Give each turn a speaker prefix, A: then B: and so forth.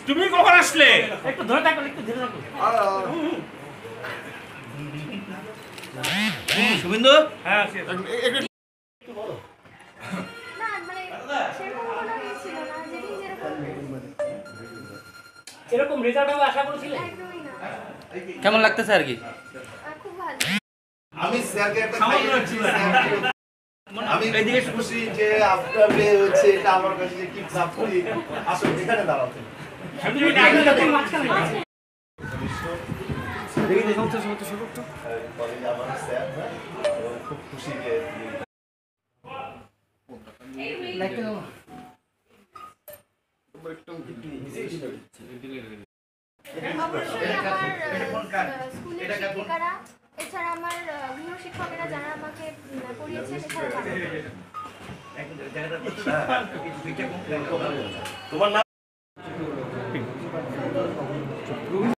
A: তুমি কখন আসলে?
B: একটু ধরে থাকো, একটু ধরে থাকো।
C: শুভেন্দু,
A: হ্যাঁ
D: না মানে সেরকম কোনো ইয়ে ছিল না, যেদিন যেরকম
B: এরকম রেজাল্ট হবে আশা করেছিলে?
D: একদমই না।
C: কেমন লাগতেছে আর কি?
D: খুব ভালো।
E: আমি স্যারকে একটা আমি এদিকে খুশি যে আপনার মেয়ে হচ্ছে, এটা আমার কাছে যে কি সাপোর্ট আসলে এখানে দাঁড়াতে আমার স্যার খুব খুশি যে
D: অবশ্যই আমার স্কুলের শিক্ষিকারা, এছাড়া আমার গৃহ শিক্ষকেরা যারা আমাকে পড়িয়েছেন, এছাড়া
E: তোমার নাম